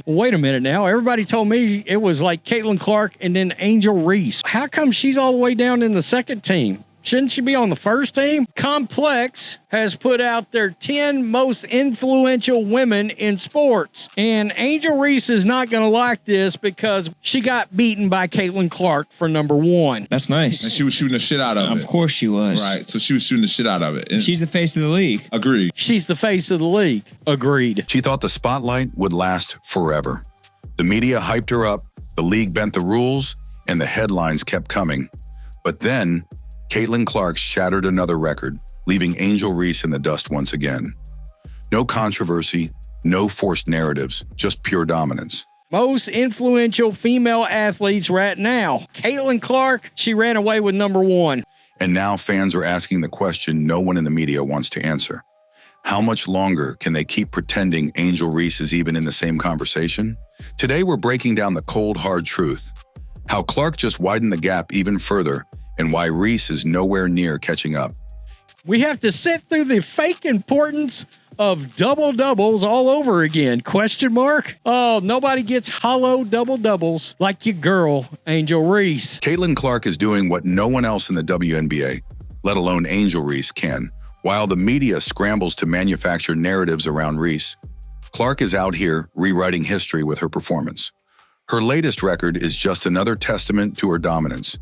Wait a minute now. Everybody told me it was like Caitlin Clark and then Angel Reese. How come she's all the way down in the second team? Shouldn't she be on the first team? Complex has put out their 10 most influential women in sports. And Angel Reese is not going to like this because she got beaten by Caitlin Clark for number one. That's nice. And she was shooting the shit out of it. Of course she was. Right, so she was shooting the shit out of it. And she's the face of the league. Agreed. She's the face of the league. Agreed. She thought the spotlight would last forever. The media hyped her up, the league bent the rules, and the headlines kept coming. But then, Caitlin Clark shattered another record, leaving Angel Reese in the dust once again. No controversy, no forced narratives, just pure dominance. Most influential female athletes right now. Caitlin Clark, she ran away with number one. And now fans are asking the question no one in the media wants to answer. How much longer can they keep pretending Angel Reese is even in the same conversation? Today we're breaking down the cold, hard truth. How Clark just widened the gap even further, and why Reese is nowhere near catching up. We have to sit through the fake importance of double-doubles all over again, question mark? Oh, nobody gets hollow double-doubles like your girl, Angel Reese. Caitlin Clark is doing what no one else in the WNBA, let alone Angel Reese, can. While the media scrambles to manufacture narratives around Reese, Clark is out here rewriting history with her performance. Her latest record is just another testament to her dominance.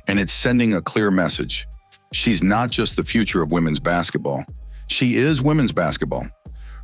And it's sending a clear message. She's not just the future of women's basketball. She is women's basketball.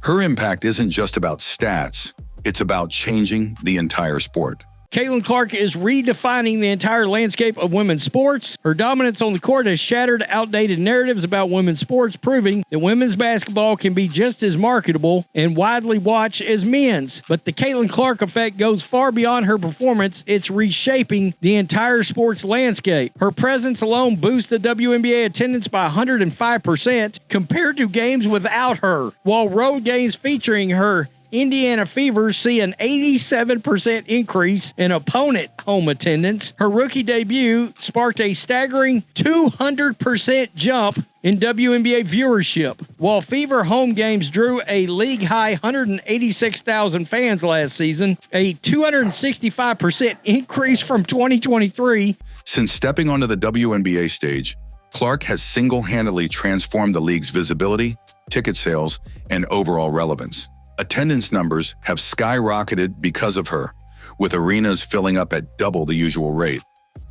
Her impact isn't just about stats. It's about changing the entire sport. Caitlin Clark is redefining the entire landscape of women's sports. Her dominance on the court has shattered outdated narratives about women's sports, proving that women's basketball can be just as marketable and widely watched as men's. But the Caitlin Clark effect goes far beyond her performance. It's reshaping the entire sports landscape. Her presence alone boosts the WNBA attendance by 105% compared to games without her, while road games featuring her Indiana Fever see an 87% increase in opponent home attendance. Her rookie debut sparked a staggering 200% jump in WNBA viewership, while Fever home games drew a league-high 186,000 fans last season, a 265% increase from 2023. Since stepping onto the WNBA stage, Clark has single-handedly transformed the league's visibility, ticket sales, and overall relevance. Attendance numbers have skyrocketed because of her, with arenas filling up at double the usual rate.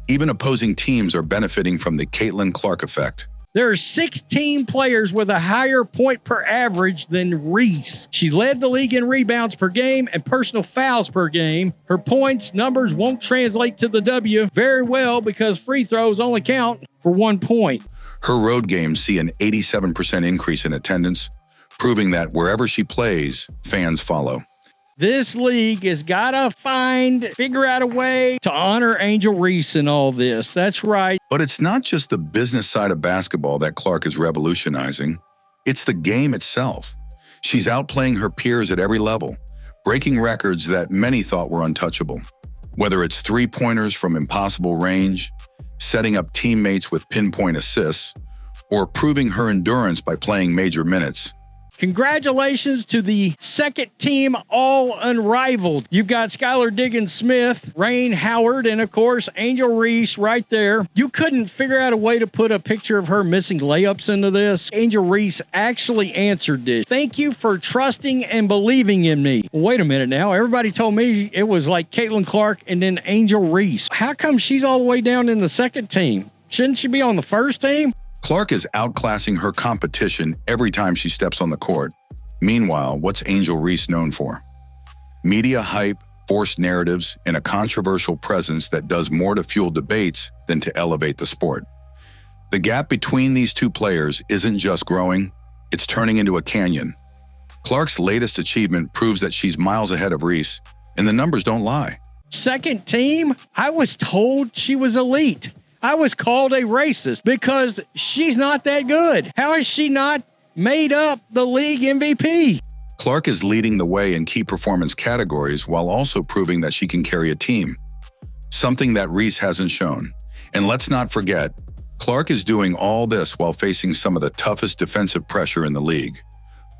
Even opposing teams are benefiting from the Caitlin Clark effect. There are 16 players with a higher point per average than Reese. She led the league in rebounds per game and personal fouls per game. Her points numbers won't translate to the W very well because free throws only count for 1 point. Her road games see an 87% increase in attendance, proving that wherever she plays, fans follow. This league has got to figure out a way to honor Angel Reese in all this. That's right. But it's not just the business side of basketball that Clark is revolutionizing. It's the game itself. She's outplaying her peers at every level, breaking records that many thought were untouchable. Whether it's three-pointers from impossible range, setting up teammates with pinpoint assists, or proving her endurance by playing major minutes. Congratulations to the second team, all unrivaled. You've got Skylar Diggins-Smith, Rain Howard, and of course, Angel Reese right there. You couldn't figure out a way to put a picture of her missing layups into this. Angel Reese actually answered this. Thank you for trusting and believing in me. Wait a minute now. Everybody told me it was like Caitlin Clark and then Angel Reese. How come she's all the way down in the second team? Shouldn't she be on the first team? Clark is outclassing her competition every time she steps on the court. Meanwhile, what's Angel Reese known for? Media hype, forced narratives, and a controversial presence that does more to fuel debates than to elevate the sport. The gap between these two players isn't just growing, it's turning into a canyon. Clark's latest achievement proves that she's miles ahead of Reese, and the numbers don't lie. Second team? I was told she was elite. I was called a racist because she's not that good. How is she not made up the league MVP? Clark is leading the way in key performance categories while also proving that she can carry a team, something that Reese hasn't shown. And let's not forget, Clark is doing all this while facing some of the toughest defensive pressure in the league.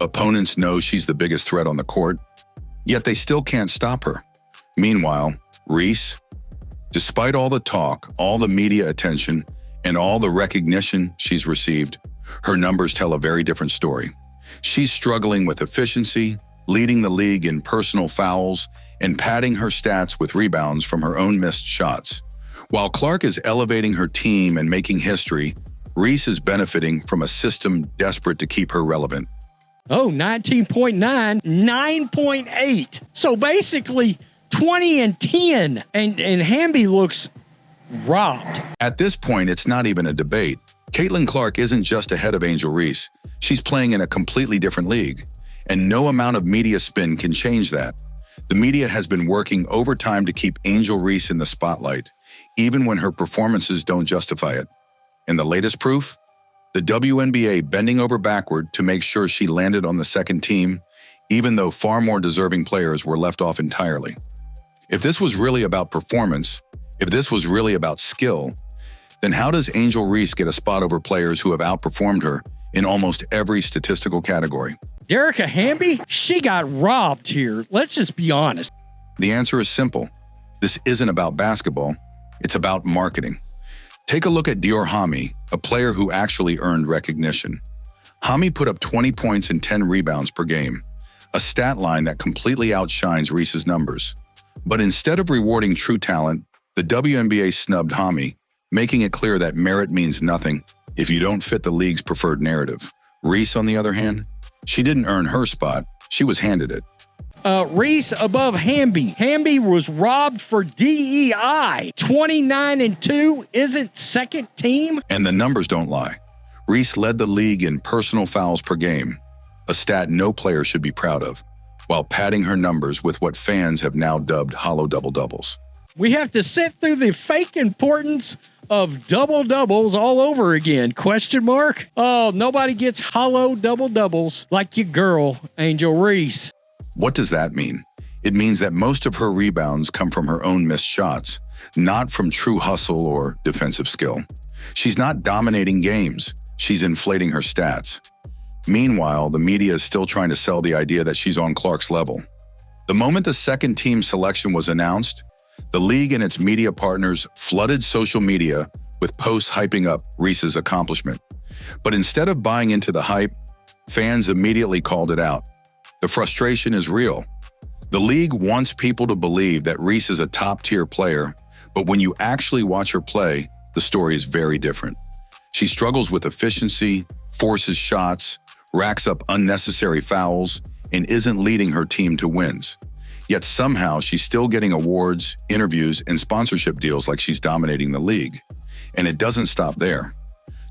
Opponents know she's the biggest threat on the court, Yet they still can't stop her. Meanwhile, Reese, despite all the talk, all the media attention, and all the recognition she's received, her numbers tell a very different story. She's struggling with efficiency, leading the league in personal fouls, and padding her stats with rebounds from her own missed shots. While Clark is elevating her team and making history, Reese is benefiting from a system desperate to keep her relevant. Oh, 19.9, 9.8. So basically 20 and 10. And Hamby looks robbed. At this point, it's not even a debate. Caitlin Clark isn't just ahead of Angel Reese. She's playing in a completely different league. And no amount of media spin can change that. The media has been working overtime to keep Angel Reese in the spotlight, even when her performances don't justify it. And the latest proof? The WNBA bending over backward to make sure she landed on the second team, even though far more deserving players were left off entirely. If this was really about performance, if this was really about skill, then how does Angel Reese get a spot over players who have outperformed her in almost every statistical category? Derica Hamby, she got robbed here. Let's just be honest. The answer is simple. This isn't about basketball. It's about marketing. Take a look at Dior Hami, a player who actually earned recognition. Hami put up 20 points and 10 rebounds per game, a stat line that completely outshines Reese's numbers. But instead of rewarding true talent, the WNBA snubbed Hami, making it clear that merit means nothing if you don't fit the league's preferred narrative. Reese, on the other hand, she didn't earn her spot, she was handed it. Reese above Hamby. Hamby was robbed for DEI. 29 and 2 isn't second team. And the numbers don't lie. Reese led the league in personal fouls per game, a stat no player should be proud of, while padding her numbers with what fans have now dubbed hollow double-doubles. We have to sit through the fake importance of double-doubles all over again? Question mark? Oh, nobody gets hollow double-doubles like your girl, Angel Reese. What does that mean? It means that most of her rebounds come from her own missed shots, not from true hustle or defensive skill. She's not dominating games, she's inflating her stats. Meanwhile, the media is still trying to sell the idea that she's on Clark's level. The moment the second team selection was announced, the league and its media partners flooded social media with posts hyping up Reese's accomplishment. But instead of buying into the hype, fans immediately called it out. The frustration is real. The league wants people to believe that Reese is a top-tier player, but when you actually watch her play, the story is very different. She struggles with efficiency, forces shots, racks up unnecessary fouls, and isn't leading her team to wins. Yet somehow she's still getting awards, interviews, and sponsorship deals like she's dominating the league. And it doesn't stop there.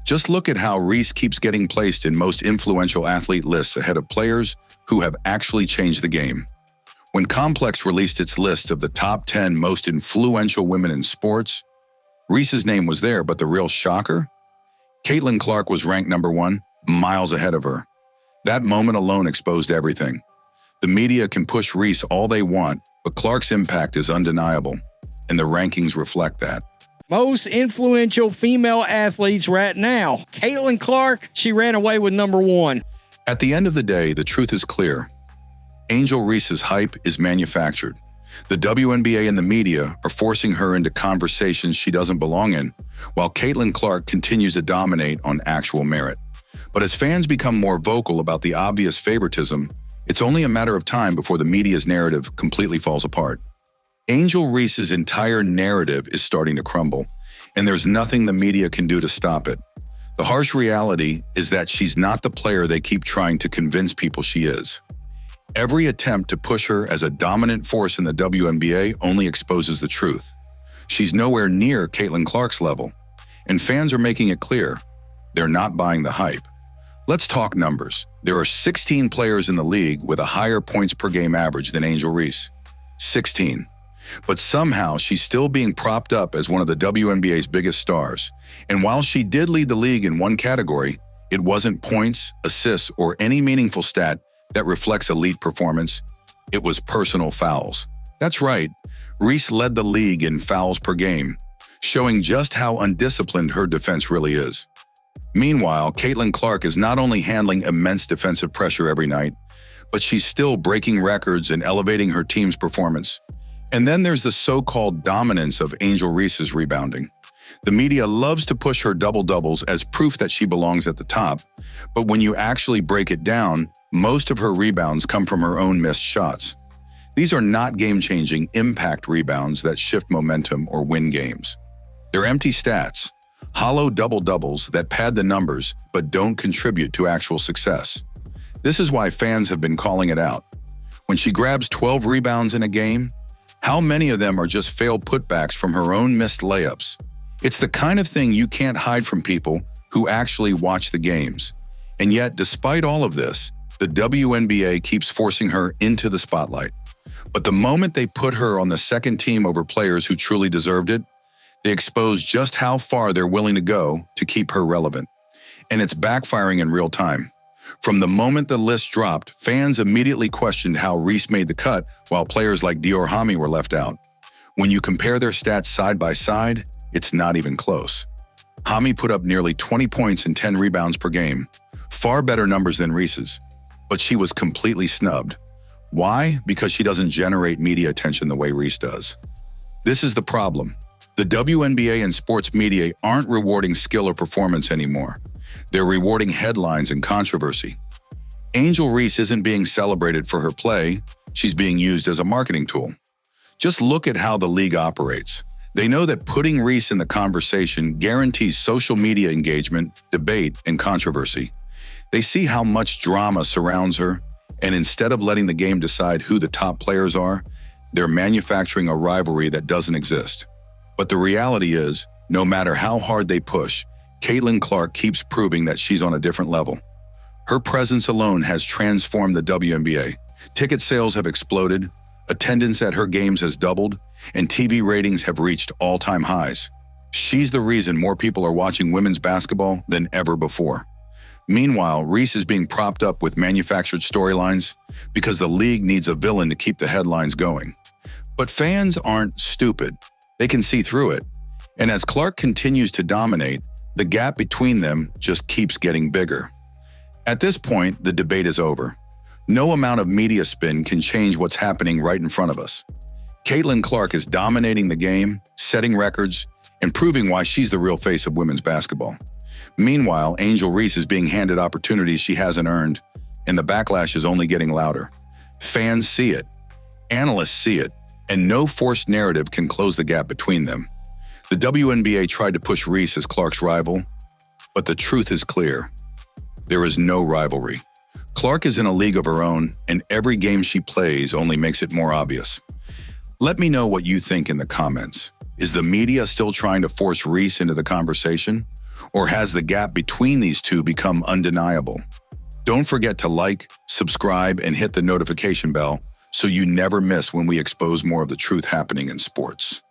Just look at how Reese keeps getting placed in most influential athlete lists ahead of players who have actually changed the game. When Complex released its list of the top 10 most influential women in sports, Reese's name was there, but the real shocker? Caitlin Clark was ranked number 1, miles ahead of her. That moment alone exposed everything. The media can push Reese all they want, but Clark's impact is undeniable, and the rankings reflect that. Most influential female athletes right now. Caitlin Clark, she ran away with number 1. At the end of the day, the truth is clear. Angel Reese's hype is manufactured. The WNBA and the media are forcing her into conversations she doesn't belong in, while Caitlin Clark continues to dominate on actual merit. But as fans become more vocal about the obvious favoritism, it's only a matter of time before the media's narrative completely falls apart. Angel Reese's entire narrative is starting to crumble, and there's nothing the media can do to stop it. The harsh reality is that she's not the player they keep trying to convince people she is. Every attempt to push her as a dominant force in the WNBA only exposes the truth. She's nowhere near Caitlin Clark's level, and fans are making it clear they're not buying the hype. Let's talk numbers. There are 16 players in the league with a higher points per game average than Angel Reese. 16. But somehow she's still being propped up as one of the WNBA's biggest stars. And while she did lead the league in one category, it wasn't points, assists, or any meaningful stat that reflects elite performance. It was personal fouls. That's right, Reese led the league in fouls per game, showing just how undisciplined her defense really is. Meanwhile, Caitlin Clark is not only handling immense defensive pressure every night, but she's still breaking records and elevating her team's performance. And then there's the so-called dominance of Angel Reese's rebounding. The media loves to push her double-doubles as proof that she belongs at the top, but when you actually break it down, most of her rebounds come from her own missed shots. These are not game-changing impact rebounds that shift momentum or win games. They're empty stats, hollow double-doubles that pad the numbers but don't contribute to actual success. This is why fans have been calling it out. When she grabs 12 rebounds in a game, how many of them are just failed putbacks from her own missed layups? It's the kind of thing you can't hide from people who actually watch the games. And yet, despite all of this, the WNBA keeps forcing her into the spotlight. But the moment they put her on the second team over players who truly deserved it, they expose just how far they're willing to go to keep her relevant. And it's backfiring in real time. From the moment the list dropped, fans immediately questioned how Reese made the cut while players like Dior Hami were left out. When you compare their stats side by side, it's not even close. Hami put up nearly 20 points and 10 rebounds per game, far better numbers than Reese's, but she was completely snubbed. Why? Because she doesn't generate media attention the way Reese does. This is the problem. The WNBA and sports media aren't rewarding skill or performance anymore. They're rewarding headlines and controversy. Angel Reese isn't being celebrated for her play, she's being used as a marketing tool. Just look at how the league operates. They know that putting Reese in the conversation guarantees social media engagement, debate, and controversy. They see how much drama surrounds her, and instead of letting the game decide who the top players are, they're manufacturing a rivalry that doesn't exist. But the reality is, no matter how hard they push, Caitlin Clark keeps proving that she's on a different level. Her presence alone has transformed the WNBA. Ticket sales have exploded, attendance at her games has doubled, and TV ratings have reached all-time highs. She's the reason more people are watching women's basketball than ever before. Meanwhile, Reese is being propped up with manufactured storylines because the league needs a villain to keep the headlines going. But fans aren't stupid. They can see through it. And as Clark continues to dominate, the gap between them just keeps getting bigger. At this point, the debate is over. No amount of media spin can change what's happening right in front of us. Caitlin Clark is dominating the game, setting records, and proving why she's the real face of women's basketball. Meanwhile, Angel Reese is being handed opportunities she hasn't earned, and the backlash is only getting louder. Fans see it, analysts see it, and no forced narrative can close the gap between them. The WNBA tried to push Reese as Clark's rival, but the truth is clear. There is no rivalry. Clark is in a league of her own, and every game she plays only makes it more obvious. Let me know what you think in the comments. Is the media still trying to force Reese into the conversation? Or has the gap between these two become undeniable? Don't forget to like, subscribe, and hit the notification bell so you never miss when we expose more of the truth happening in sports.